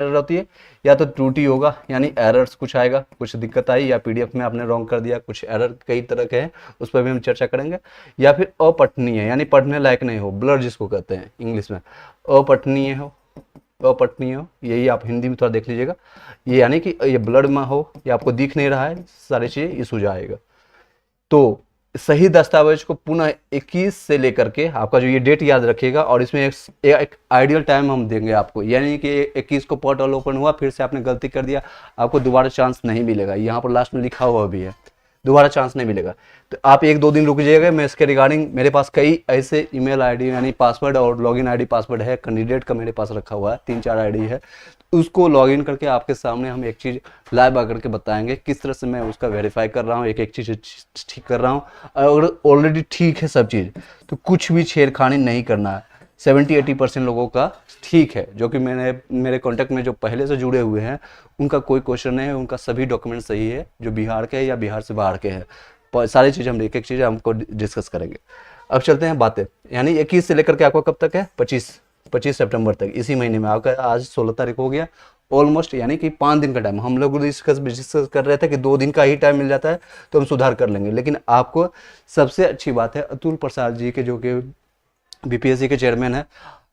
Error होती है, या तो त्रुटि होगा यानी एरर्स कुछ आएगा, कुछ दिक्कत आई, या पीडीएफ में आपने रॉन्ग कर दिया, कुछ एरर कई तरह के हैं, उस पर भी हम चर्चा करेंगे। या फिर अपठनीय यानी पढ़ने लायक नहीं हो, ब्लर जिसको कहते हैं इंग्लिश में, अपठनीय हो, अपठनीय हो, यही आप हिंदी में थोड़ा देख लीजिएगा। ये यानी कि ये ब्लड में हो, या आपको दिख नहीं रहा है, सारी चीज़ें इशू जाएगा। तो सही दस्तावेज को पुनः 21 से लेकर के आपका जो ये डेट याद रखिएगा, और इसमें एक आइडियल टाइम हम देंगे आपको, यानी कि 21 को पोर्टल ओपन हुआ, फिर से आपने गलती कर दिया, आपको दोबारा चांस नहीं मिलेगा, यहाँ पर लास्ट में लिखा हुआ भी है, दोबारा चांस नहीं मिलेगा। तो आप 1-2 दिन रुक जाइएगा, मैं इसके रिगार्डिंग, मेरे पास कई ऐसे ईमेल आईडी यानी पासवर्ड और लॉगिन आईडी पासवर्ड है कैंडिडेट का, मेरे पास रखा हुआ है 3-4 आईडी है, उसको लॉगिन करके आपके सामने हम एक चीज़ लाइव आकर के बताएंगे किस तरह से मैं उसका वेरीफाई कर रहा हूँ, एक एक चीज़ ठीक कर रहा हूँ। अगर ऑलरेडी ठीक है सब चीज़, तो कुछ भी छेड़खानी नहीं करना है। 70-80% लोगों का ठीक है, जो कि मेरे कॉन्टैक्ट में जो पहले से जुड़े हुए हैं, उनका कोई क्वेश्चन नहीं है, उनका सभी डॉक्यूमेंट सही है, जो बिहार के हैं या बिहार से बाहर के हैं। सारी चीज़ हम एक एक चीज़ हमको डिस्कस करेंगे। अब चलते हैं बातें, यानी 21 से लेकर के आपको कब तक है, 25 सितंबर तक, इसी महीने में। आपका आज 16 तारीख हो गया ऑलमोस्ट, यानी कि 5 दिन का टाइम। हम लोग डिस्कस कर रहे थे कि 2 दिन का ही टाइम मिल जाता है तो हम सुधार कर लेंगे, लेकिन आपको सबसे अच्छी बात है, अतुल प्रसाद जी के, जो कि बीपीएससी के चेयरमैन है,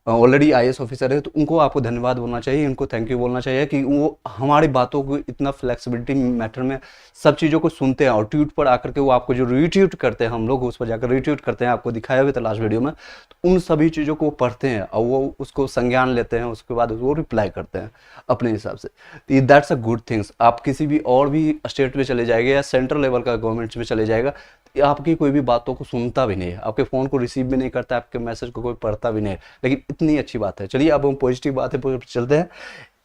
ऑलरेडी आईएएस ऑफिसर है, तो उनको आपको धन्यवाद बोलना चाहिए, इनको थैंक यू बोलना चाहिए कि वो हमारी बातों को इतना फ्लेक्सिबिलिटी मैटर में सब चीज़ों को सुनते हैं, और ट्वीट पर आकर के वो आपको जो रीट्वीट करते हैं, हम लोग उस पर जाकर रीट्वीट करते हैं, आपको दिखाया हुआ था लास्ट वीडियो में, तो उन सभी चीज़ों को वो पढ़ते हैं और वो उसको संज्ञान लेते हैं, उसके बाद वो रिप्लाई करते हैं अपने हिसाब से। That's a good things. आप किसी भी और भी स्टेट में चले जाएंगे या सेंट्रल लेवल का गवर्नमेंट में चले जाएगा, आपकी कोई भी बातों को सुनता भी नहीं है, आपके फ़ोन को रिसीव भी नहीं करता, आपके मैसेज को कोई पढ़ता भी नहीं है, लेकिन इतनी अच्छी बात है। चलिए अब हम पॉजिटिव बातें पर चलते हैं।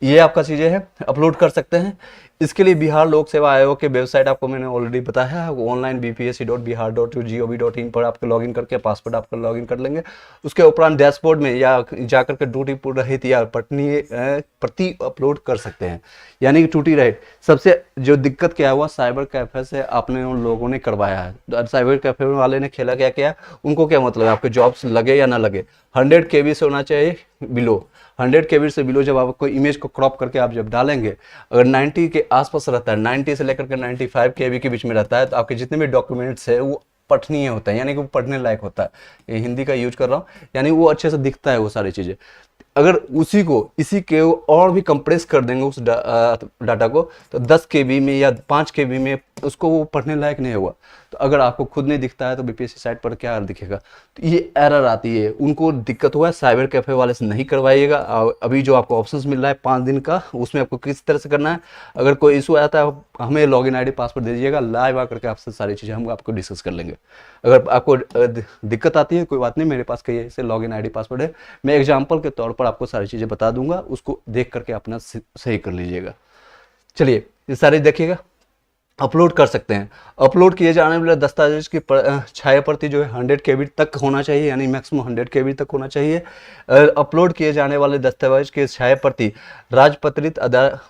ये आपका चीज़ें हैं, अपलोड कर सकते हैं। इसके लिए बिहार लोक सेवा आयोग के वेबसाइट आपको मैंने ऑलरेडी बताया है, ऑनलाइन bpsc.bihar.gov.in पर आपके लॉगिन करके पासवर्ड आपका लॉगिन कर लेंगे। उसके उपरांत डैशबोर्ड में या जाकर के त्रुटि रहित या प्रति अपलोड कर सकते हैं, यानी कि त्रुटि रहित। सबसे जो दिक्कत क्या हुआ, साइबर कैफे से आपने उन लोगों ने करवाया है, साइबर कैफे वाले ने खेला क्या किया, उनको क्या मतलब है, आपके जॉब्स लगे या ना लगे, 100 KB से होना चाहिए बिलो। 100 KB से बिलो जब आप कोई इमेज को क्रॉप करके आप जब डालेंगे, अगर 90 के आसपास रहता है, 90 से लेकर के 95 KB के बीच में रहता है, तो आपके जितने भी डॉक्यूमेंट्स है वो पठनीय होता है, यानी कि वो पढ़ने लायक होता है। ये हिंदी का यूज कर रहा हूँ, यानी वो अच्छे से दिखता है वो सारी चीज़ें। अगर इसी के और भी कंप्रेस कर देंगे उस डाटा को, तो 10 KB में या 5 KB में उसको वो पढ़ने लायक नहीं हुआ। तो अगर आपको खुद नहीं दिखता है तो बीपीएससी साइट पर क्या दिखेगा, तो ये एरर आती है। उनको दिक्कत हुआ है, साइबर कैफे वाले से नहीं करवाइएगा। अभी जो आपको ऑप्शंस मिल रहा है 5 दिन का, उसमें आपको किस तरह से करना है। अगर कोई इशू आता है, हमें लॉगिन आईडी पासवर्ड दे दीजिएगा, लाइव आकर के आपसे सारी चीज़ें हम आपको डिस्कस कर लेंगे। अगर आपको दिक्कत आती है, कोई बात नहीं, मेरे पास कई ऐसे लॉगिन आईडी पासवर्ड है, मैं एग्जाम्पल के तौर पर आपको सारी चीज़ें बता दूंगा, उसको देख करके अपना सही कर लीजिएगा। चलिए ये सारे देखिएगा, अपलोड कर सकते हैं। अपलोड किए जाने वाले दस्तावेज की छाया प्रति जो है 100 KB तक होना चाहिए, यानी मैक्सिमम 100 KB तक होना चाहिए। अपलोड किए जाने वाले दस्तावेज की छाया प्रति राजपत्रित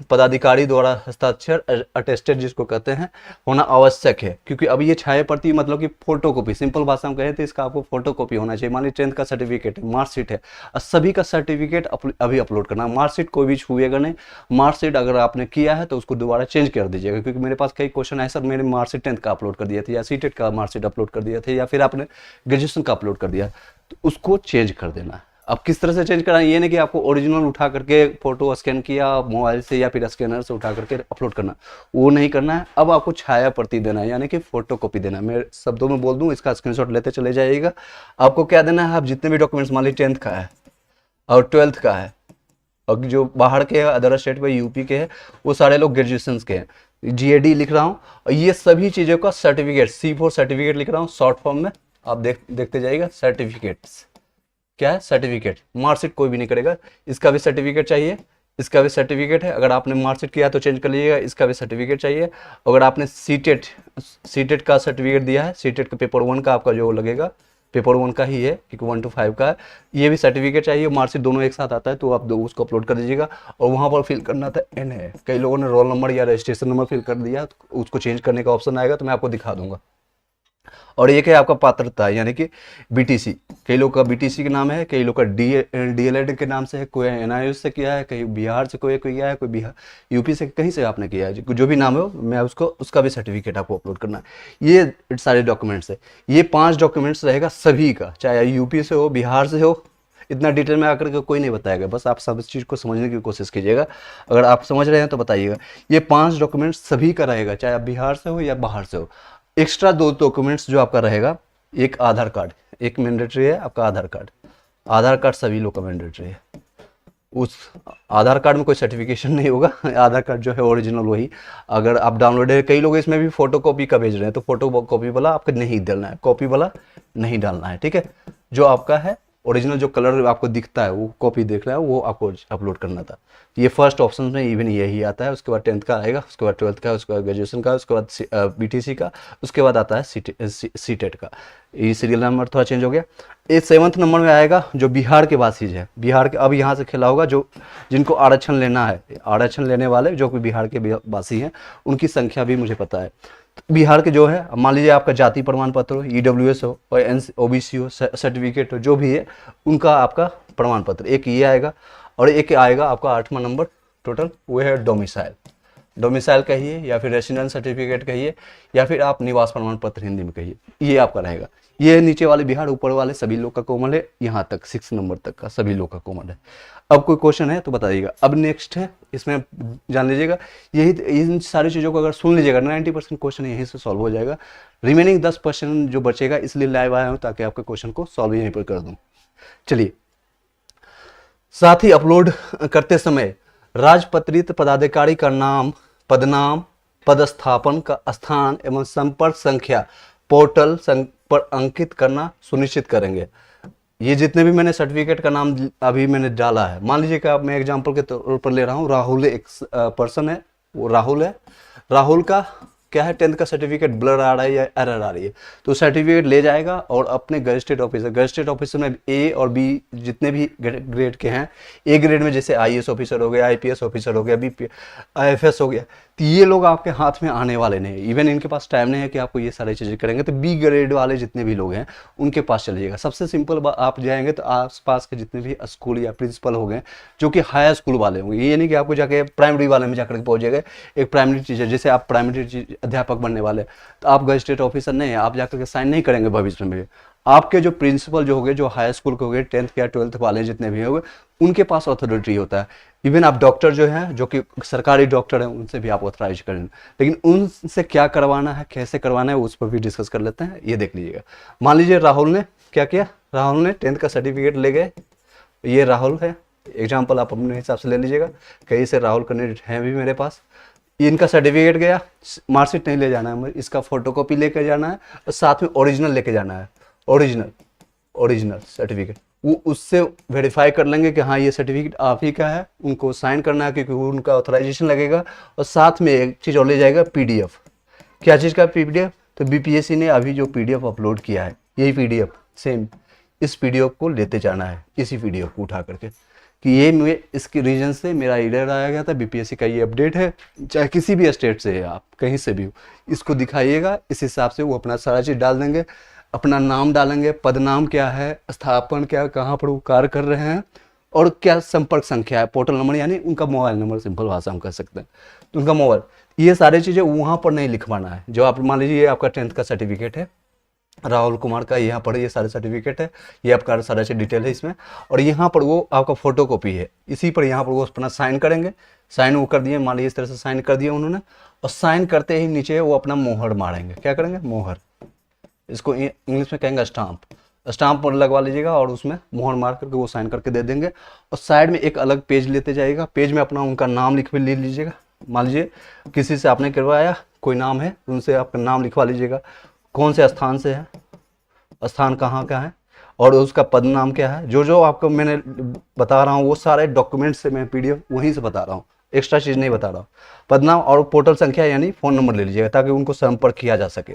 पदाधिकारी द्वारा हस्ताक्षर अटेस्टेड जिसको कहते हैं होना आवश्यक है, क्योंकि अब ये छाया प्रति मतलब कि फोटो कॉपी, सिंपल भाषा में कहें तो इसका आपको फोटो कॉपी होना चाहिए। मान लीजिए 10th का सर्टिफिकेट है, मार्कशीट है, सभी का सर्टिफिकेट अभी अपलोड करना। मार्कशीट कोई भी छुएगा नहीं, मार्कशीट अगर आपने किया है तो उसको दोबारा चेंज कर दीजिएगा, क्योंकि मेरे पास कई क्वेश्चन है, सर मैंने मार्कशीट 10th का अपलोड कर दिया था, या सीटेट का मार्कशीट अपलोड कर दिया था, या फिर आपने ग्रेजुएशन का अपलोड कर दिया, तो उसको चेंज कर देना। अब किस तरह से चेंज करना है, ये नहीं कि आपको ओरिजिनल उठा करके फोटो स्कैन किया मोबाइल से या फिर स्कैनर से उठा करके अपलोड करना, वो नहीं करना है। अब आपको छाया प्रति देना है, यानी कि फोटो कॉपी देना है। मैं शब्दों में बोल दूं, इसका स्क्रीनशॉट लेते चले जाइएगा। आपको क्या देना है, आप जितने भी डॉक्यूमेंट्स, मान लीजिए 10th का है और 12th का है, और जो बाहर के अदर स्टेट में यूपी के हैं, वो सारे लोग ग्रेजुएशन के हैं, GAD लिख रहा हूँ, और ये सभी चीज़ों का सर्टिफिकेट, C4 सर्टिफिकेट लिख रहा हूँ शॉर्ट फॉर्म में, आप देखते जाइएगा। सर्टिफिकेट्स क्या है, सर्टिफिकेट, मार्कशीट कोई भी नहीं करेगा, इसका भी सर्टिफिकेट चाहिए, इसका भी सर्टिफिकेट है। अगर आपने मार्कशीट किया तो चेंज कर लीजिएगा, इसका भी सर्टिफिकेट चाहिए। अगर आपने सीटेट का सर्टिफिकेट दिया है, सीटेट का पेपर 1 का आपका जो लगेगा, पेपर 1 का ही है, क्योंकि 1 to 5 का है, ये भी सर्टिफिकेट चाहिए। मार्कशीट दोनों एक साथ आता है, तो आप उसको अपलोड कर दीजिएगा। और वहाँ पर फिल करना था NA, कई लोगों ने रोल नंबर या रजिस्ट्रेशन नंबर फिल कर दिया, तो उसको चेंज करने का ऑप्शन आएगा, तो मैं आपको दिखा दूंगा। और एक है आपका पात्रता, यानी कि बीटीसी। कई लोग का बीटीसी के नाम है, कई लोग का डीएलएड के नाम से है, कोई एनआईएस से किया है, कहीं बिहार से कोई किया है, कोई बिहार यूपी से कहीं से आपने किया है, जो भी नाम हो, मैं उसको उसका भी सर्टिफिकेट आपको अपलोड करना है। ये सारे डॉक्यूमेंट्स है, ये 5 डॉक्यूमेंट्स रहेगा सभी का, चाहे यूपी से हो, बिहार से हो। इतना डिटेल में आकर के कोई नहीं बताएगा, बस आप सब इस चीज़ को समझने की कोशिश कीजिएगा। अगर आप समझ रहे हैं तो बताइएगा। ये 5 डॉक्यूमेंट्स सभी का रहेगा, चाहे आप बिहार से हो या बाहर से हो। एक्स्ट्रा 2 डॉक्यूमेंट्स जो आपका रहेगा, एक आधार कार्ड, एक मैंडेटरी है आपका आधार कार्ड। आधार कार्ड सभी लोग का मैंडेटरी है। उस आधार कार्ड में कोई सर्टिफिकेशन नहीं होगा, आधार कार्ड जो है ओरिजिनल वही। अगर आप डाउनलोड है, कई लोग इसमें भी फोटो कॉपी का भेज रहे हैं, तो फोटो कॉपी वाला आपको नहीं डालना है, कॉपी वाला नहीं डालना है, ठीक है। जो आपका है ओरिजिनल, जो कलर आपको दिखता है वो कॉपी देख रहा है, वो आपको अपलोड करना था। ये फर्स्ट ऑप्शन में इवन यही आता है। उसके बाद 10th का आएगा, उसके बाद 12th का, उसके बाद ग्रेजुएशन का, उसके बाद बीटीसी का, उसके बाद आता है सीटेट का। ये सीरियल नंबर थोड़ा चेंज हो गया। ये 7th नंबर में आएगा जो बिहार के वासी है। बिहार के अब यहाँ से खेला होगा, जो जिनको आरक्षण लेना है, आरक्षण लेने वाले जो कि बिहार के वासी हैं, उनकी संख्या भी मुझे पता है। बिहार के जो है, मान लीजिए आपका जाति प्रमाण पत्र हो, ईडब्ल्यूएस हो और ओबीसी हो, सर्टिफिकेट हो, जो भी है उनका आपका प्रमाण पत्र, एक ये आएगा। और एक आएगा आपका 8वां नंबर टोटल, वो है डोमिसाइल। डोमिसाइल कहिए या फिर रेसिडेंस सर्टिफिकेट कहिए या फिर आप निवास प्रमाण पत्र हिंदी में कहिए, ये आपका रहेगा। ये नीचे वाले बिहार, ऊपर वाले सभी लोग का कॉमन है, यहाँ तक 6 नंबर तक का सभी लोग का कॉमन है। अब कोई क्वेश्चन है तो बताइएगा। अब नेक्स्ट है, इसमें जान लीजिएगा, यही इन सारी चीज़ों को अगर सुन लीजिएगा 90% क्वेश्चन यहीं से सॉल्व हो जाएगा। रिमेनिंग 10% जो बचेगा, इसलिए लाइव आया हूँ ताकि आपके क्वेश्चन को सॉल्व यहीं पर कर दूँ। चलिए, साथ ही अपलोड करते समय राजपत्रित पदाधिकारी का नाम, पदनाम, पदस्थापन का स्थान एवं संपर्क संख्या पोर्टल पर अंकित करना सुनिश्चित करेंगे। ये जितने भी मैंने सर्टिफिकेट का नाम अभी मैंने डाला है, मान लीजिए कि आप, मैं एग्जांपल के तौर पर ले रहा हूँ, राहुल एक पर्सन है, वो राहुल है। राहुल का क्या है, 10th का सर्टिफिकेट ब्लर आ रहा है या एरर आ रही है, तो सर्टिफिकेट ले जाएगा और अपने गजेटेड ऑफिसर में ए और बी जितने भी ग्रेड के हैं, ए ग्रेड में जैसे आईएएस ऑफिसर हो गया, आईपीएस ऑफिसर हो गया, बीपी आईएफएस हो गया, तो ये लोग आपके हाथ में आने वाले नहीं। इवन इनके पास टाइम नहीं है कि आपको ये सारी चीज़ें करेंगे, तो बी ग्रेड वाले जितने भी लोग हैं उनके पास चलिएगा। सबसे सिंपल आप जाएंगे तो आसपास के जितने भी स्कूल या प्रिंसिपल हो गए जो कि हाई स्कूल वाले होंगे, ये नहीं कि आपको जाके प्राइमरी वाले में जाकर पहुंचेगा। एक प्राइमरी टीचर, जैसे आप प्राइमरी अध्यापक बनने वाले, तो आप गजेटेड ऑफिसर नहीं है, आप जाकर के साइन नहीं करेंगे भविष्य में। आपके जो प्रिंसिपल जो हो गए, जो हाई स्कूल के हो गए, 10th या 12th वाले जितने भी हो गए, उनके पास अथॉरिटी होता है। इवन आप डॉक्टर जो हैं, जो कि सरकारी डॉक्टर हैं, उनसे भी आप ऑथराइज करें, लेकिन उनसे क्या करवाना है, कैसे करवाना है, उस पर भी डिस्कस कर लेते हैं। ये देख लीजिएगा। मान लीजिए राहुल ने क्या किया, राहुल ने 10th का सर्टिफिकेट ले गए, ये राहुल है, एग्जाम्पल आप अपने हिसाब से ले लीजिएगा, कहीं से राहुल कैंडिडेट हैं भी मेरे पास। इनका सर्टिफिकेट गया, मार्कशीट नहीं ले जाना है, इसका फोटोकॉपी लेकर जाना है और साथ में ओरिजिनल लेके जाना है। ओरिजिनल सर्टिफिकेट, वो उससे वेरीफाई कर लेंगे कि हाँ ये सर्टिफिकेट आप ही का है, उनको साइन करना है क्योंकि उनका ऑथराइजेशन लगेगा। और साथ में एक चीज़ और ले जाएगा, पीडीएफ। क्या चीज़ का पीडीएफ, तो बीपीएससी ने अभी जो पीडीएफ अपलोड किया है, यही पीडीएफ सेम, इस पीडीएफ को लेते जाना है, इसी पीडीएफ को उठा करके कि ये मैं इसके रीजन से मेरा एरर आया गया था, बीपीएससी का ये अपडेट है, चाहे किसी भी स्टेट से है आप, कहीं से भी हो, इसको दिखाइएगा। इस हिसाब से वो अपना सारा चीज़ डाल देंगे, अपना नाम डालेंगे, पदनाम क्या है, स्थापन क्या, कहाँ पर वो कार्य कर रहे हैं, और क्या संपर्क संख्या है, पोर्टल नंबर यानी उनका मोबाइल नंबर, सिंपल भाषा हम कह सकते हैं, तो उनका मोबाइल। ये सारी चीज़ें वहाँ पर नहीं लिखवाना है। जो आप मान लीजिए ये आपका 10th का सर्टिफिकेट है, राहुल कुमार का, यहाँ पर ये सारे सर्टिफिकेट है, ये आपका सारा चीज डिटेल है इसमें, और यहाँ पर वो आपका फोटो कॉपी है, इसी पर यहाँ पर वो अपना साइन करेंगे। साइन वो कर दिए, मान लीजिए इस तरह से साइन कर दिया उन्होंने, और साइन करते ही नीचे वो अपना मोहर मारेंगे। क्या करेंगे, मोहर, इसको इंग्लिश में कहेंगे स्टाम्प। स्टाम्प पर लगवा लीजिएगा और उसमें मोहर मार करके वो साइन करके दे देंगे। और साइड में एक अलग पेज लेते जाइएगा, पेज में अपना उनका नाम लिख ले लीजिएगा। मान लीजिए किसी से आपने करवाया, कोई नाम है, उनसे आपका नाम लिखवा लीजिएगा, कौन से स्थान से है, स्थान कहाँ का है, और उसका पद नाम क्या है। जो जो आपको मैंने बता रहा हूँ वो सारे डॉक्यूमेंट से मैं पीडीएफ वहीं से बता रहा हूँ, एक्स्ट्रा चीज़ नहीं बता रहा हूँ। पदनाम और पोर्टल संख्या यानी फ़ोन नंबर ले लीजिएगा ताकि उनको संपर्क किया जा सके।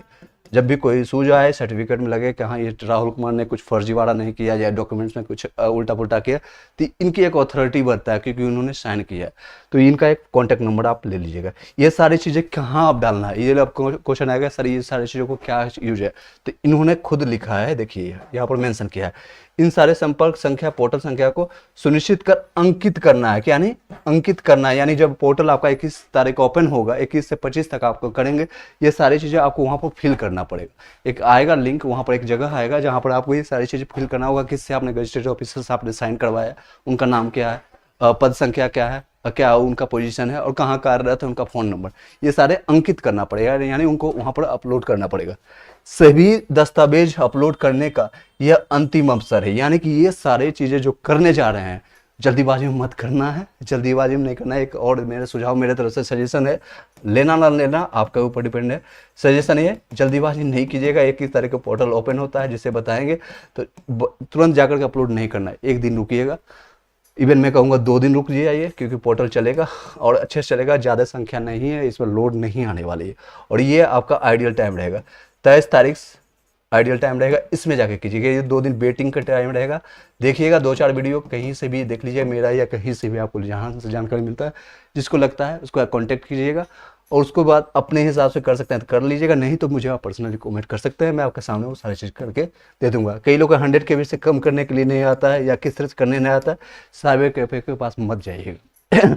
जब भी कोई इशू जो आए सर्टिफिकेट में लगे कि हाँ ये राहुल कुमार ने कुछ फर्जीवाड़ा नहीं किया या डॉक्यूमेंट्स में कुछ उल्टा पुल्टा किया, तो इनकी एक अथॉरिटी बनता है क्योंकि उन्होंने साइन किया है, तो इनका एक कॉन्टैक्ट नंबर आप ले लीजिएगा। ये सारी चीज़ें कहाँ आप डालना है, ये आपको क्वेश्चन आएगा सर ये सारी चीज़ों को क्या यूज है, तो इन्होंने खुद लिखा है, देखिए यहाँ पर मेंशन किया है। इन सारे संपर्क संख्या पोर्टल संख्या को सुनिश्चित कर अंकित करना है, क्या यानी अंकित करना है, यानी जब पोर्टल आपका 21 तारीख को ओपन होगा, 21 से 25 तक आपको करेंगे, ये सारी चीज़ें आपको वहाँ पर फिल करना पड़ेगा। एक आएगा लिंक, वहाँ पर एक जगह आएगा जहाँ पर आपको ये सारी चीज़ें फिल करना होगा, किससे आपने रजिस्ट्रेशन ऑफिसर से आपने साइन करवाया, उनका नाम क्या है, पद संख्या क्या है, क्या उनका पोजीशन है और कहाँ कार्यरत है, उनका फ़ोन नंबर, ये सारे अंकित करना पड़ेगा, यानी उनको वहाँ पर अपलोड करना पड़ेगा। सभी दस्तावेज अपलोड करने का यह अंतिम अवसर है, यानी कि ये सारे चीज़ें जो करने जा रहे हैं जल्दीबाजी में मत करना है, जल्दीबाजी में नहीं करना है। एक और मेरे सुझाव, मेरे तरफ से सजेशन है, लेना ना लेना आपके ऊपर डिपेंड है। सजेशन ये जल्दीबाजी नहीं कीजिएगा। 21 तारीख को पोर्टल ओपन होता है जिसे बताएंगे, तो तुरंत जाकर के अपलोड नहीं करना है, एक दिन रुकिएगा, इवन मैं कहूँगा 2 दिन रुक जाइए क्योंकि पोर्टल चलेगा और अच्छे से चलेगा, ज़्यादा संख्या नहीं है, इसमें लोड नहीं आने वाली है और ये आपका आइडियल टाइम रहेगा। 23 तारीख आइडियल टाइम रहेगा, इसमें जाके कीजिएगा। ये 2 दिन वेटिंग का टाइम रहेगा, देखिएगा 2-4 वीडियो कहीं से भी देख लीजिए, मेरा या कहीं से भी आपको जहाँ से जानकारी मिलता है, जिसको लगता है उसको कॉन्टेक्ट कीजिएगा और उसको बाद अपने हिसाब से कर सकते हैं तो कर लीजिएगा, नहीं तो मुझे आप पर्सनली कमेंट कर सकते हैं, मैं आपके सामने वो सारी चीज़ करके दे दूंगा। कई लोग 100 KB से कम करने के लिए नहीं आता है या किस तरह से करने नहीं आता है, साइबर कैफे के पास मत जाइएगा।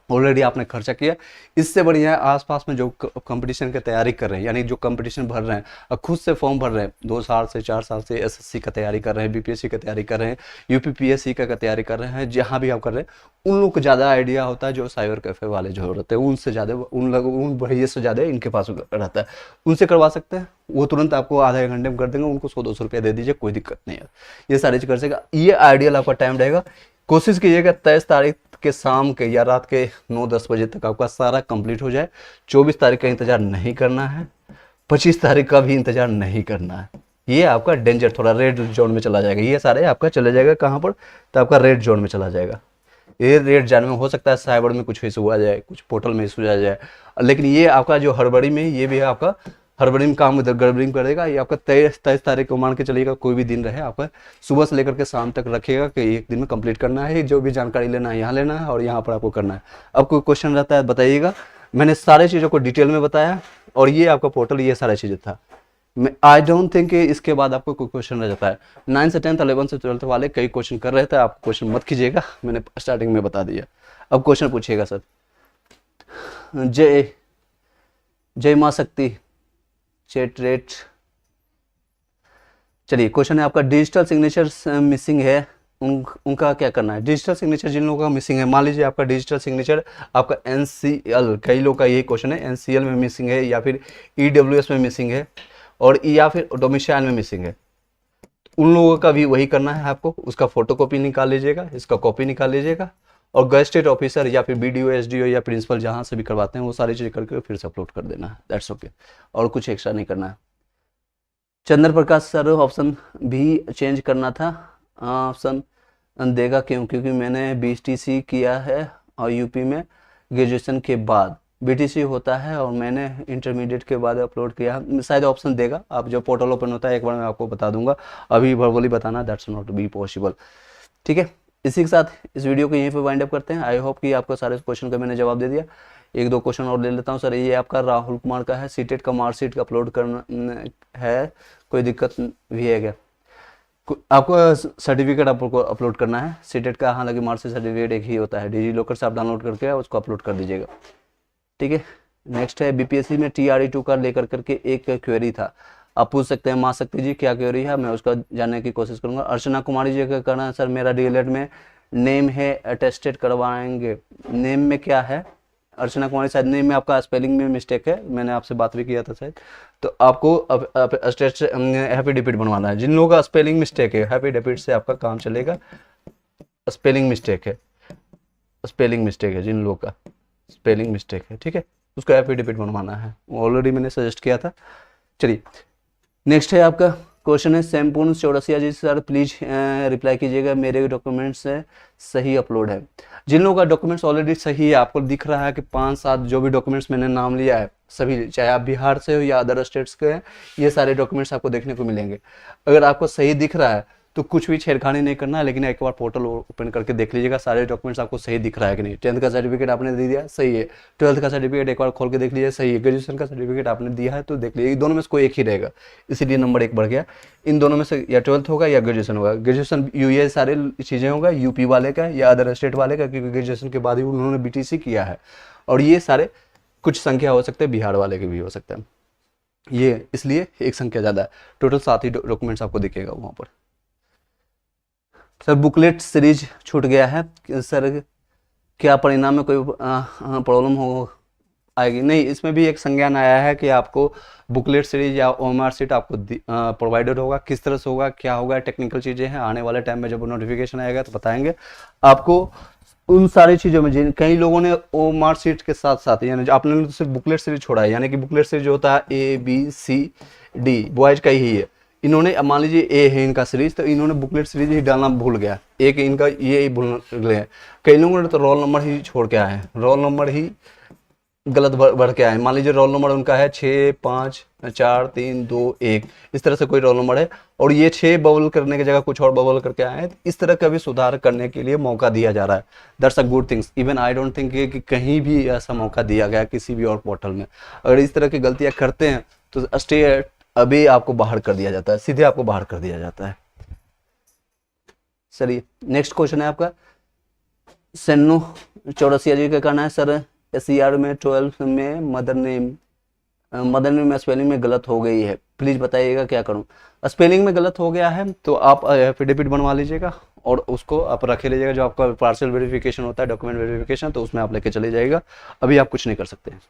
ऑलरेडी आपने खर्चा किया, इससे बढ़िया है आसपास में जो कंपटीशन की तैयारी कर रहे हैं, यानी जो कंपटीशन भर रहे हैं और खुद से फॉर्म भर रहे हैं, 2 साल से 4 साल से SSC का तैयारी कर रहे हैं, BPSC का तैयारी कर रहे हैं, UPPSC का तैयारी कर रहे हैं, जहाँ भी आप कर रहे हैं, उन लोग को ज़्यादा आइडिया होता है। जो साइबर कैफे वाले जो रहते हैं उनसे ज़्यादा, उन भैया से ज़्यादा इनके पास रहता है, उनसे करवा सकते हैं, वो तुरंत आपको आधे घंटे में कर देंगे, उनको 100-200 रुपया दे दीजिए, कोई दिक्कत नहीं है, ये सारी चीज़ कर सकेगा। ये आइडियल आपका टाइम रहेगा। कोशिश कीजिएगा 23 तारीख के शाम के या रात के 9-10 बजे तक आपका सारा कंप्लीट हो जाए। 24 तारीख का इंतजार नहीं करना है, 25 तारीख का भी इंतजार नहीं करना है, ये आपका डेंजर थोड़ा रेड जोन में चला जाएगा। ये सारे आपका चले जाएगा कहाँ पर, तो आपका रेड जोन में चला जाएगा। ये रेड जोन में हो सकता है साइबर में कुछ इशू आ जाए, कुछ पोर्टल में इशू आ जाए, लेकिन ये आपका जो हड़बड़ी में, ये भी आपका हड़बड़ी में काम गड़बड़ी करेगा। ये आपका 23 तारीख को मान के चलिएगा, कोई भी दिन रहे, आपका सुबह से लेकर के शाम तक रखिएगा कि एक दिन में कंप्लीट करना है। जो भी जानकारी लेना है यहाँ लेना है और यहाँ पर आपको करना है। अब कोई क्वेश्चन रहता है बताइएगा, मैंने सारे चीज़ों को डिटेल में बताया और ये आपका पोर्टल, ये सारी चीज़ें था। आई डोंट थिंक कि इसके बाद आपको कोई क्वेश्चन रह जाता है। 9 से 10th 11 से 12th वाले कई क्वेश्चन कर रहे थे, आप क्वेश्चन मत कीजिएगा, मैंने स्टार्टिंग में बता दिया। अब क्वेश्चन पूछिएगा सर। जय माँ शक्ति चैट रेट। चलिए क्वेश्चन है आपका, डिजिटल सिग्नेचर मिसिंग है, उनका क्या करना है। डिजिटल सिग्नेचर जिन लोगों का मिसिंग है, मान लीजिए आपका डिजिटल सिग्नेचर आपका NCL, कई लोग का यही क्वेश्चन है, NCL में मिसिंग है या फिर EWS में मिसिंग है और या फिर डोमिसाइल में मिसिंग है, उन लोगों का भी वही करना है आपको। उसका फोटोकॉपी निकाल लीजिएगा, इसका कॉपी निकाल लीजिएगा और गजेटेड ऑफिसर या फिर BDO SDO या प्रिंसिपल जहाँ से भी करवाते हैं वो सारी चीज़ करके फिर से अपलोड कर देना है, दैट्स ओके, और कुछ एक्स्ट्रा नहीं करना है। चंद्र प्रकाश सर, ऑप्शन भी चेंज करना था, ऑप्शन देगा क्यों, क्योंकि मैंने BTC किया है और UP में ग्रेजुएशन के बाद BTC होता है और मैंने इंटरमीडिएट के बाद अपलोड किया, शायद ऑप्शन देगा। आप जब पोर्टल ओपन होता है एक बार मैं आपको बता दूंगा, अभी वर्बली बताना दैट्स नॉट बी पॉसिबल, ठीक है। इसी के साथ इस वीडियो को यहीं पे वाइंड अप करते हैं। आई होप कि आपको सारे क्वेश्चन का मैंने जवाब दे दिया। 1-2 क्वेश्चन और ले लेता हूँ सर। ये आपका राहुल कुमार का है, सीटेट का मार्कशीट अपलोड करना है, कोई दिक्कत भी है क्या? आपको सर्टिफिकेट आपको अपलोड करना है सीटेट का, हालांकि मार्कशीट सर्टिफिकेट एक ही होता है, डिजी लॉकर से आप डाउनलोड करके उसको अपलोड कर दीजिएगा, ठीक है। नेक्स्ट है BPSC में TRE2 का लेकर करके एक क्वेरी था, आप पूछ सकते हैं माँ शक्ति जी क्या क्वेरी है, मैं उसका जानने की कोशिश करूंगा। अर्चना कुमारी जी का कहना है सर मेरा DLED में नेम है अटेस्टेड करवाएंगे, नेम में क्या है अर्चना कुमारी, शायद नेम में आपका स्पेलिंग में मिस्टेक है, मैंने आपसे बात भी किया था शायद, तो आपको एफिडेविट बनवाना है। जिन लोगों का स्पेलिंग मिस्टेक है एफिडेविट से आपका काम चलेगा, स्पेलिंग मिस्टेक है, स्पेलिंग मिस्टेक है, जिन लोगों का स्पेलिंग मिस्टेक है, ठीक है, उसका एफिडेविट बनवाना है, ऑलरेडी मैंने सजेस्ट किया था। चलिए नेक्स्ट है आपका क्वेश्चन है सैमपुन चौरसिया जी, सर प्लीज रिप्लाई कीजिएगा, मेरे डॉक्यूमेंट्स सही अपलोड है। जिन लोगों का डॉक्यूमेंट्स ऑलरेडी सही है, आपको दिख रहा है कि 5-7 जो भी डॉक्यूमेंट्स मैंने नाम लिया है सभी, चाहे आप बिहार से हो या अदर स्टेट्स के हैं, ये सारे डॉक्यूमेंट्स आपको देखने को मिलेंगे। अगर आपको सही दिख रहा है तो कुछ भी छेड़खानी नहीं करना है, लेकिन एक बार पोर्टल ओपन करके देख लीजिएगा सारे डॉक्यूमेंट्स आपको सही दिख रहा है कि नहीं। 10th का सर्टिफिकेट आपने दे दिया सही है, 12th का सर्टिफिकेट एक बार खोल के देख लीजिए सही है, ग्रेजुएशन का सर्टिफिकेट आपने दिया है तो देख लीजिए, दोनों में से कोई एक ही रहेगा, इसीलिए नंबर 1 बढ़ गया। इन दोनों में से या 12th होगा या ग्रेजुएशन होगा। ग्रेजुएशन ये सारे चीज़ें होगा यूपी वाले का या अदर स्टेट वाले का, क्योंकि ग्रेजुएशन के बाद ही उन्होंने BTC किया है। और ये सारे कुछ संख्या हो सकते हैं बिहार वाले के भी हो सकता है, ये इसलिए एक संख्या ज़्यादा है। टोटल 7 ही डॉक्यूमेंट्स आपको दिखेगा वहाँ पर। सर बुकलेट सीरीज छूट गया है सर, क्या परिणाम में कोई प्रॉब्लम हो आएगी? नहीं, इसमें भी एक संज्ञान आया है कि आपको बुकलेट सीरीज या OMR शीट आपको प्रोवाइडेड होगा। किस तरह से होगा, क्या होगा, टेक्निकल चीज़ें हैं, आने वाले टाइम में जब नोटिफिकेशन आएगा तो बताएंगे आपको। उन सारी चीज़ों में जिन कई लोगों ने OMR शीट के साथ साथ, यानी आपने तो सिर्फ बुकलेट सीरीज छोड़ा है, यानी कि बुकलेट सीरीज जो होता है ABCD बॉयज का ही है, इन्होंने मान लीजिए ए है इनका सीरीज, तो इन्होंने बुकलेट सीरीज ही डालना भूल गया, एक इनका ये भूल गया। कई लोगों ने तो रोल नंबर ही छोड़ के आए हैं, रोल नंबर ही गलत बढ़ के आए। मान लीजिए रोल नंबर उनका है 6 5 4 3 2 1, इस तरह से कोई रोल नंबर है, और ये 6 बबल करने की जगह कुछ और बबल करके आए हैं। इस तरह का भी सुधार करने के लिए मौका दिया जा रहा है। That's a good things. Even I don't think कि कहीं भी ऐसा मौका दिया गया किसी भी और पोर्टल में। अगर इस तरह की गलतियां करते हैं तो स्टे अभी आपको बाहर कर दिया जाता है, सीधे आपको बाहर कर दिया जाता है। चलिए नेक्स्ट क्वेश्चन है आपका सन्नू चौरसिया जी का कहना है, सर SCR में 12th में मदर नेम स्पेलिंग में गलत हो गई है, प्लीज बताइएगा क्या करूं? स्पेलिंग में गलत हो गया है तो आप एफिडेविट बनवा लीजिएगा और उसको आप रखे लीजिएगा। जो आपका पार्शियल वेरिफिकेशन होता है, डॉक्यूमेंट वेरिफिकेशन, तो उसमें आप लेके चले जाइएगा। अभी आप कुछ नहीं कर सकते हैं।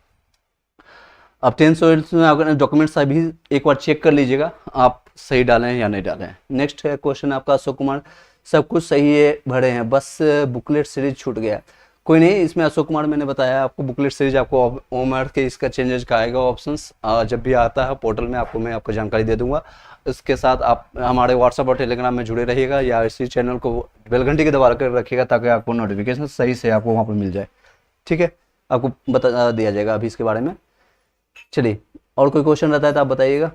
अब 10th में अगर डॉक्यूमेंट्स अभी एक बार चेक कर लीजिएगा आप सही डालें या नहीं डालें। नेक्स्ट है क्वेश्चन आपका अशोक कुमार, सब कुछ सही है भरे हैं, बस बुकलेट सीरीज छूट गया। कोई नहीं, इसमें अशोक कुमार मैंने बताया आपको बुकलेट सीरीज आपको OMR के इसका चेंजेस का आएगा ऑप्शंस, जब भी आता है पोर्टल में आपको मैं आपको जानकारी दे दूंगा। इसके साथ आप हमारे व्हाट्सएप और टेलीग्राम में जुड़े रहिएगा या इसी चैनल को बेल घंटी के दबा कर रखिएगा ताकि आपको नोटिफिकेशन सही से आपको वहाँ पर मिल जाए। ठीक है, आपको बता दिया जाएगा अभी इसके बारे में। चलिए और कोई क्वेश्चन रहता है तो आप बताइएगा।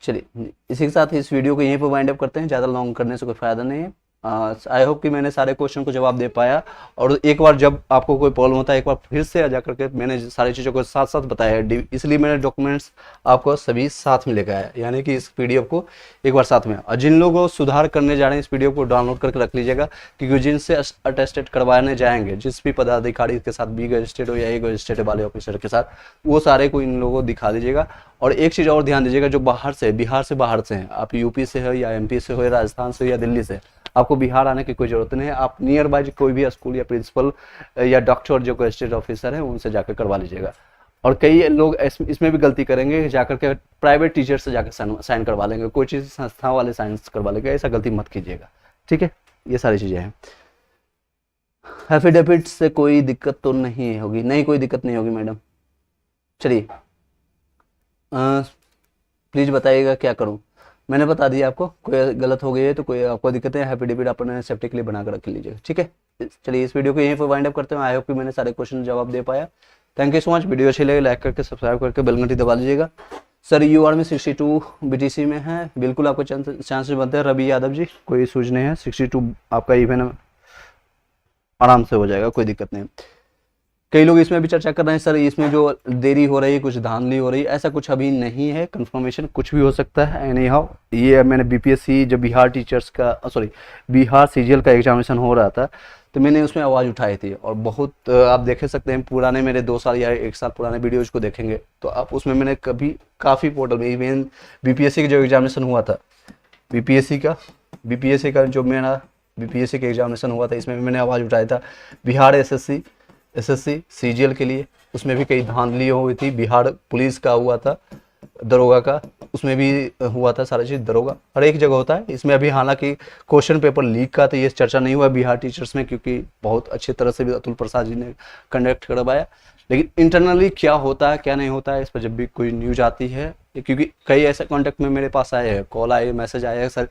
चलिए इसी के साथ इस वीडियो को यहीं पर वाइंड अप करते हैं, ज़्यादा लॉन्ग करने से कोई फायदा नहीं है। आई होप कि मैंने सारे क्वेश्चन को जवाब दे पाया। और एक बार जब आपको कोई प्रॉब्लम होता है एक बार फिर से जा करके मैंने सारी चीज़ों को साथ साथ बताया है, इसलिए मैंने डॉक्यूमेंट्स आपको सभी साथ में लेकर आया, यानी कि इस PDF को एक बार साथ में। और जिन लोगों सुधार करने जा रहे हैं इस PDF को डाउनलोड करके रख लीजिएगा, क्योंकि जिनसे अटेस्टेड करवाने जाएंगे, जिस भी पदाधिकारी के साथ B गजिस्ट्रेट हो या A गजिस्ट्रेट वाले ऑफिसर के साथ, वो सारे को इन लोगों को दिखा दीजिएगा। और एक चीज़ और ध्यान दीजिएगा, जो बाहर से बिहार से बाहर से हैं, आप UP से हो या MP से हो या राजस्थान से हो या दिल्ली से, आपको बिहार आने की कोई जरूरत नहीं है। आप नियर बाय कोई भी स्कूल या प्रिंसिपल या डॉक्टर जो गजिस्ट्रेट ऑफिसर है उनसे जाकर करवा लीजिएगा। और कई लोग इसमें भी गलती करेंगे, जाकर के प्राइवेट टीचर से जाकर साइन करवा लेंगे, कोई चीज़ संस्था वाले साइन करवा लेंगे, ऐसा गलती मत कीजिएगा। ठीक है, ये सारी चीज़ें हैं। एफिडेविट से कोई दिक्कत तो नहीं होगी? नहीं, कोई दिक्कत नहीं होगी मैडम। चलिए प्लीज़ बताइएगा क्या करूं? मैंने बता दिया आपको, कोई गलत हो गई है तो कोई आपको दिक्कत है, एफिडेविट अपने सेफ्टी के लिए बना कर रख लीजिएगा। ठीक है, चलिए इस वीडियो को यहीं पर वाइंड अप करते हैं। आई होप कि मैंने सारे क्वेश्चन जवाब दे पाया। Thank you so much. Video अच्छी लगे लाइक करके सब्सक्राइब करके बेल घंटी दबा लीजिएगा। सर UR में 62 BTC में है, बिल्कुल आपको चांसेस बनते हैं। रवि यादव जी कोई इशूज नहीं है, 62 आपका इवन आराम से हो जाएगा, कोई दिक्कत नहीं। कई लोग इसमें भी चर्चा कर रहे हैं सर इसमें जो देरी हो रही है, कुछ धांधली हो रही है, ऐसा कुछ अभी नहीं है। कंफर्मेशन कुछ भी हो सकता है। एनी हाउ ये मैंने BPSC जब बिहार टीचर्स का बिहार CGL का एग्जामिनेशन हो रहा था तो मैंने उसमें आवाज़ उठाई थी, और बहुत आप देख सकते हैं पुराने मेरे 2 साल या 1 साल पुराने वीडियोज को देखेंगे तो आप उसमें मैंने काफ़ी पोर्टल में, इवन BPSC का जो एग्जामिनेशन हुआ था, BPSC का जो मेरा BPSC का एग्जामिनेशन हुआ था, इसमें भी मैंने आवाज़ उठाया था। बिहार SSC CGL के लिए उसमें भी कई धांधलियाँ हुई थी। बिहार पुलिस का हुआ था, दरोगा का, उसमें भी हुआ था सारी चीज़, दरोगा हर एक जगह होता है। इसमें अभी हालांकि क्वेश्चन पेपर लीक का तो ये चर्चा नहीं हुआ बिहार टीचर्स में, क्योंकि बहुत अच्छी तरह से भी अतुल प्रसाद जी ने कंडक्ट करवाया। लेकिन इंटरनली क्या होता है क्या नहीं होता है, इस पर जब भी कोई न्यूज आती है, क्योंकि कई ऐसे कॉन्टेक्ट में मेरे पास आए हैं, कॉल आए, मैसेज आए हैं, सर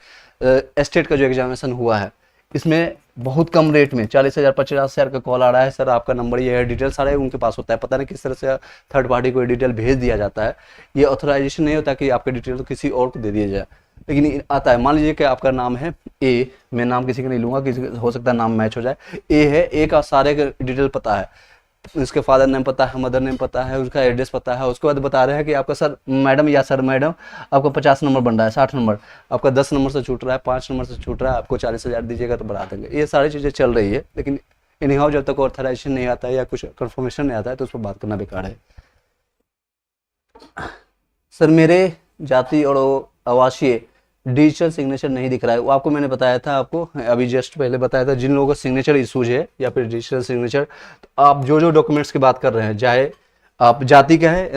स्टेट का जो एग्जामिनेशन हुआ है इसमें बहुत कम रेट में 40,000 50,000 का कॉल आ रहा है, सर आपका नंबर ये है, डिटेल सारे उनके पास होता है, पता नहीं किस तरह से थर्ड पार्टी को डिटेल भेज दिया जाता है। ये ऑथराइजेशन नहीं होता कि आपका डिटेल तो किसी और को दे दिया जाए, लेकिन आता है। मान लीजिए कि आपका नाम है ए, मैं नाम किसी का नहीं लूंगा, किसी हो सकता है नाम मैच हो जाए, ए है, ए का सारे का डिटेल पता है, उसके फादर नेम पता है, मदर नेम पता है, उसका एड्रेस पता है, उसके बाद बता रहे हैं कि आपका सर मैडम या सर मैडम आपका 50 नंबर बन रहा है, 60 नंबर, आपका 10 नंबर से छूट रहा है, 5 नंबर से छूट रहा है, आपको 40,000 दीजिएगा तो बढ़ा देंगे। ये सारी चीज़ें चल रही है, लेकिन इनहाउ जब तक ऑथराइजेशन नहीं आता है या कुछ कन्फर्मेशन नहीं आता है तो उस पर बात करना बेकार है। सर मेरे जाति और आवासीय डिजिटल सिग्नेचर नहीं दिख रहा है, वो आपको मैंने बताया था, आपको अभी जस्ट पहले बताया था, जिन लोगों का सिग्नेचर इशूज है या फिर डिजिटल सिग्नेचर, तो आप जो जो डॉक्यूमेंट्स की बात कर रहे हैं, चाहे आप जाति का है,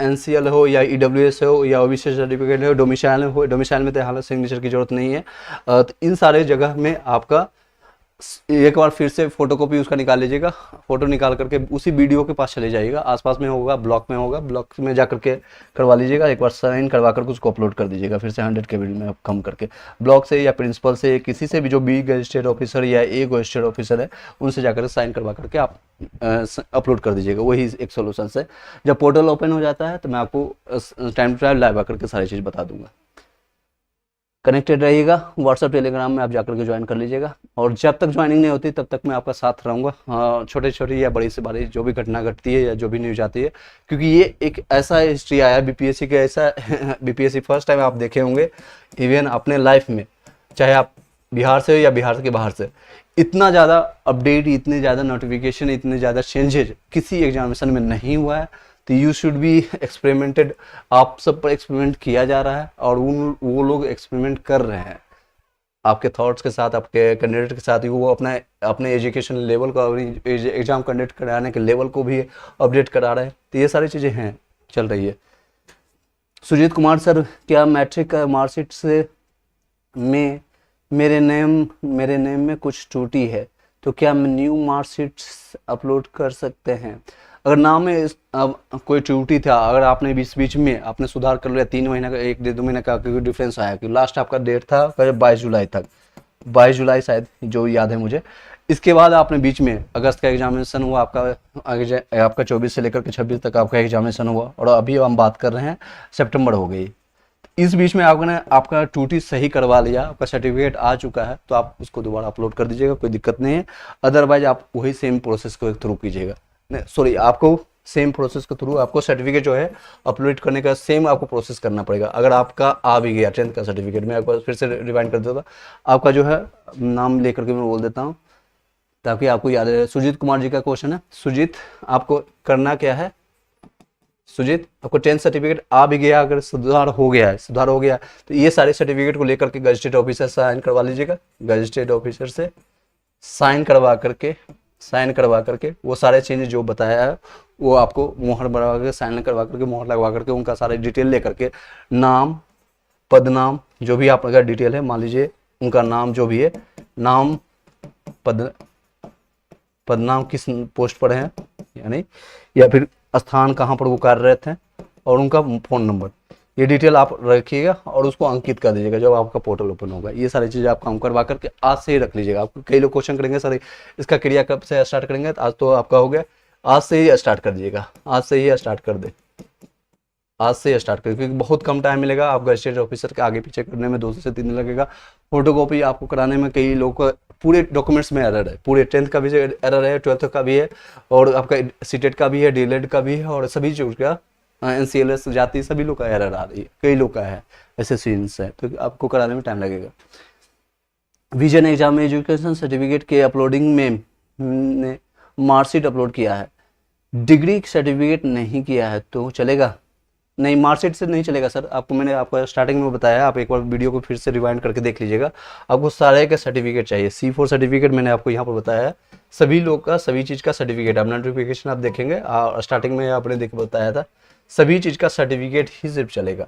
NCL हो या EWS हो या ओबीसी सर्टिफिकेट हो, डोमिसाइल हो, डोमिसाइल में तो हालांकि सिग्नेचर की जरूरत नहीं है, तो इन सारे जगह में आपका एक बार फिर से फोटोकॉपी उसका निकाल लीजिएगा, फोटो निकाल करके उसी वीडियो के पास चले जाइएगा, आसपास में होगा, ब्लॉक में होगा, ब्लॉक में जा करके करवा लीजिएगा, एक बार साइन करवा करके उसको अपलोड कर दीजिएगा फिर से 100 KB में कम करके, ब्लॉक से या प्रिंसिपल से किसी से भी जो बी गजिस्ट्रेट ऑफिसर या ए गजिस्ट्रेट ऑफिसर है उनसे जाकर साइन करवा करके आप अपलोड कर दीजिएगा। वही एक सोल्यूशन है। जब पोर्टल ओपन हो जाता है तो मैं आपको टाइम टू टाइम लाइव आकर के सारी चीज़ बता दूंगा। कनेक्टेड रहिएगा, व्हाट्सएप टेलीग्राम में आप जाकर के ज्वाइन कर लीजिएगा, और जब तक ज्वाइनिंग नहीं होती तब तक मैं आपका साथ रहूँगा, छोटे छोटी या बड़ी से बड़ी जो भी घटना घटती है या जो भी न्यूज आती है, क्योंकि ये एक ऐसा हिस्ट्री आया BPSC का, ऐसा BPSC फर्स्ट टाइम आप देखे होंगे इवन अपने लाइफ में, चाहे आप बिहार से हो या बिहार के बाहर से, इतना ज़्यादा अपडेट, इतने ज़्यादा नोटिफिकेशन, इतने ज़्यादा चेंजेज किसी एग्जामिनेशन में नहीं हुआ है। तो यू शुड बी एक्सपेरिमेंटेड, आप सब पर एक्सपेरिमेंट किया जा रहा है और वो लोग एक्सपेरिमेंट कर रहे हैं आपके थॉट्स के साथ, आपके कैंडिडेट के साथ, वो अपने एजुकेशन लेवल को, एग्जाम कंडक्ट कराने के लेवल को भी अपडेट करा रहे हैं। तो ये सारी चीज़ें हैं, चल रही है। सुजीत कुमार सर, क्या मैट्रिक का मार्कशीट से में मेरे नेम में कुछ त्रुटि है तो क्या हम न्यू मार्कशीट अपलोड कर सकते हैं? अगर नाम में कोई त्रुटि था, अगर आपने बीच में आपने सुधार कर लिया, 3 महीने का 1-2 महीने का कोई डिफरेंस आया, कि लास्ट आपका डेट था 22 जुलाई तक, 22 जुलाई शायद, जो याद है मुझे, इसके बाद आपने बीच में अगस्त का एग्जामिनेशन हुआ, आपका 24 से लेकर के 26 तक आपका एग्जामिनेशन हुआ, और अभी हम बात कर रहे हैं सितंबर हो गई, इस बीच में आपने आपका त्रुटि सही करवा लिया, आपका सर्टिफिकेट आ चुका है, तो आप उसको दोबारा अपलोड कर दीजिएगा, कोई दिक्कत नहीं है। अदरवाइज आप वही सेम प्रोसेस को थ्रू कीजिएगा, सॉरी, आपको सेम प्रोसेस के थ्रू आपको सर्टिफिकेट जो है अपलोड करने का सेम आपको प्रोसेस करना पड़ेगा। अगर आपका आ भी गया 10th का सर्टिफिकेट, मैं एक बार फिर से रिवाइंड कर देता, आपका जो है नाम लेकर के मैं बोल देता हूँ ताकि आपको याद रहे। सुजीत कुमार जी का क्वेश्चन है। सुजीत, आपको करना क्या है? सुजीत, आपको 10th सर्टिफिकेट आ भी गया, अगर सुधार हो गया तो ये सारे सर्टिफिकेट को लेकर के गजिस्ट्रेट ऑफिसर से साइन करवा लीजिएगा, गजिस्ट्रेट ऑफिसर से साइन करवा करके वो सारे चेंजेस जो बताया है वो आपको मोहर बनवा करके, साइन करवा करके, मोहर लगवा करके, उनका सारे डिटेल लेकर के, नाम, पदनाम, जो भी आपका डिटेल है, मान लीजिए उनका नाम जो भी है, नाम, पदनाम, किस पोस्ट पर हैं यानी, या फिर स्थान कहाँ पर वो कार्यरत हैं, और उनका फ़ोन नंबर, ये डिटेल आप रखिएगा और उसको अंकित कर दीजिएगा जब आपका पोर्टल ओपन होगा। ये सारी चीज़ें आप काम करवा करके आज से ही रख लीजिएगा। आपको कई लोग क्वेश्चन करेंगे सर इसका क्रिया कब से स्टार्ट करेंगे, तो आज तो आपका हो गया, आज से ही स्टार्ट कर दीजिएगा, आज से ही स्टार्ट कर दे, आज से स्टार्ट करें, क्योंकि बहुत कम टाइम मिलेगा। आप गजिस्ट्रेट ऑफिसर के आगे पीछे करने में 2 से 3 दिन लगेगा। फोटोकॉपी आपको कराने में कई लोग को पूरे डॉक्यूमेंट्स में एरर है, पूरे 10th का भी एरर है, 12th का भी है, और आपका सीटेट का भी है, डीएलएड का भी है, और सभी चीज़ का NCLS जाति सभी लोग का एरर आ रही है, कई लोग का है, ऐसे सीन्स है, तो आपको कराने में टाइम लगेगा। विजन एग्जाम में एजुकेशन सर्टिफिकेट के अपलोडिंग में मार्कशीट अपलोड किया है, डिग्री सर्टिफिकेट नहीं किया है तो चलेगा? नहीं, मार्कशीट से नहीं चलेगा सर। आपको मैंने आपको स्टार्टिंग में बताया, आप एक बार वीडियो को फिर से रिवाइंड करके देख लीजिएगा। आपको सारे के सर्टिफिकेट चाहिए। C4 सर्टिफिकेट मैंने आपको यहाँ पर बताया है, सभी लोग का सभी चीज़ का सर्टिफिकेट, अब नोटिफिकेशन आप देखेंगे और स्टार्टिंग में आपने देख बताया था, सभी चीज़ का सर्टिफिकेट ही सिर्फ चलेगा।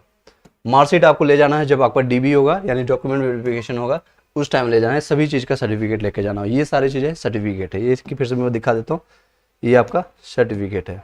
मार्कशीट आपको ले जाना है जब आपका डीबी होगा यानी डॉक्यूमेंट वेरिफिकेशन होगा, उस टाइम ले जाना है, सभी चीज़ का सर्टिफिकेट लेके जाना हो। ये सारी चीज़ें सर्टिफिकेट है, ये इसकी फिर से मैं दिखा देता हूँ, ये आपका सर्टिफिकेट है।